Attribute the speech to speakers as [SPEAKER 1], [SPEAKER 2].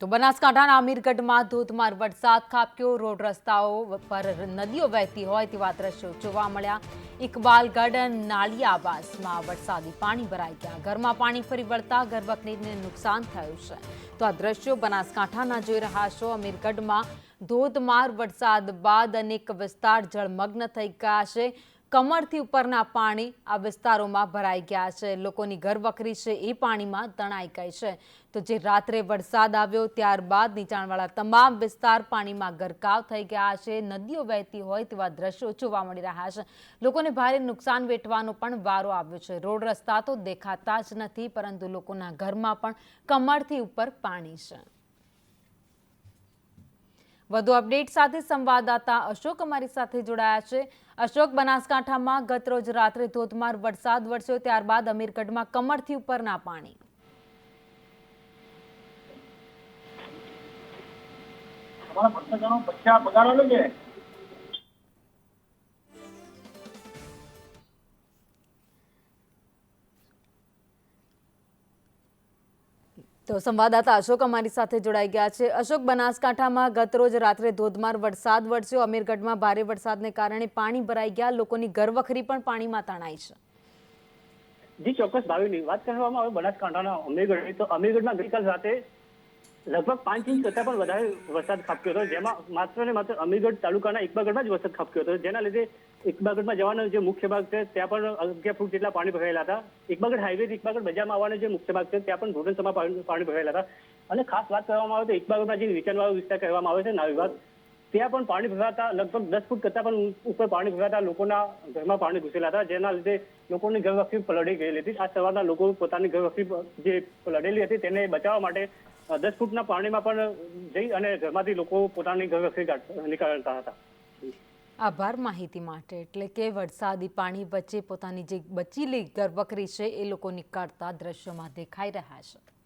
[SPEAKER 1] તો બનાસકાંઠાના અમીરગઢમાં ધોધમાર વરસાદ ખાબક્યો। રોડ રસ્તાઓ પર નદીઓ વહેતી હોય તેવા દ્રશ્યો જોવા મળ્યા। ઇકબાલગઢ નાળિયાબાસમાં વરસાદી પાણી ભરાઈ ગયા। ઘરમાં પાણી ફરી વળતા ઘરવખરીને નુકસાન થયું છે। તો આ દ્રશ્યો બનાસકાંઠાના જોઈ રહ્યા છો। અમીરગઢમાં ધોધમાર વરસાદ બાદ અનેક વિસ્તાર જળમગ્ન થઈ ગયા છે। કમરથી ઉપરના પાણી આ વિસ્તારોમાં ભરાઈ ગયા છે। લોકોની ઘરવખરી છે એ પાણીમાં તણાઈ ગઈ છે। તો જે રાત્રે વરસાદ આવ્યો ત્યારબાદ નીચાણવાળા તમામ વિસ્તાર પાણીમાં ગરકાવ થઈ ગયા છે। નદીઓ વહેતી હોય તેવા દ્રશ્યો જોવા મળી રહ્યા છે। લોકોને ભારે નુકસાન વેઠવાનો પણ વારો આવ્યો છે। રોડ રસ્તા તો દેખાતા જ નથી, પરંતુ લોકોના ઘરમાં પણ કમરથી ઉપર પાણી છે। વધુ અપડેટ સાથે સંવાદદાતા અશોક અમારી સાથે જોડાયા છે। અશોક, બનાસકાંઠામાં ગતરોજ રાત્રે ધોધમાર વરસાદ વરસ્યો ત્યારબાદ અમીરગઢમાં કમરથી ઉપરના પાણી। તો સંવાદદાતા અશોક અમારી સાથે જોડાઈ ગયા છે। અશોક, બનાસકાંઠામાં ગતરોજ રાત્રે ધોધમાર વરસાદ વરસ્યો। અમીરગઢમાં ભારે વરસાદને કારણે પાણી ભરાઈ ગયા। લોકોની ઘરવખરી પણ પાણીમાં તણાઈ છે।
[SPEAKER 2] જી ચોક્કસ ભાવિની વાત કરવામાં આવે બનાસકાંઠાના અમીરગઢની, તો અમીરગઢમાં ગઈકાલ રાતે લગભગ 5 ઇંચ કરતાં પણ વધારે વરસાદ ખાબક્યો હતો, જેમાં માત્ર ને માત્ર અમીરગઢ તાલુકાના ઇકબાગઢમાં જ વરસાદ ખાબક્યો હતો, જેના લીધે ઇકબાગઢમાં જવાનો જે મુખ્ય ભાગ છે ત્યાં પણ 11 ફૂટ જેટલા પાણી ભરાયેલા હતા। ઇકબાગઢ હાઈવે ઇકબાગઢ બજારમાં આવવાનો જે મુખ્ય ભાગ છે ત્યાં પણ ઘોટણસમાં પાણી ભરાયેલા હતા। અને ખાસ વાત કરવામાં આવે તો ઇકબાગઢમાં જે નીચાણવાળો વિસ્તાર કહેવામાં આવે છે નાવીવાદ, ત્યાં પણ પાણી ભરાતા લગભગ 10 ફૂટ કરતાં પણ ઉપર પાણી ભરાતા લોકોના ઘરમાં પાણી ઘૂસેલા હતા, જેના લીધે લોકોની ઘરવખરી પલળી ગયેલી હતી। આ સવારના લોકો પોતાની ઘરવખરી જે પલળેલી હતી તેને બચાવવા માટે 10 ફૂટના પાણીમાં પણ જઈ અને ઘરમાંથી લોકો પોતાની ઘરવખરી નીકાળતા હતા।
[SPEAKER 1] આભાર માહિતી માટે। એટલે કે વરસાદી પાણી વચ્ચે પોતાની જે બચેલી ઘરવખરી છે એ લોકો નીકાળતા દ્રશ્યોમાં દેખાઈ રહ્યા છે।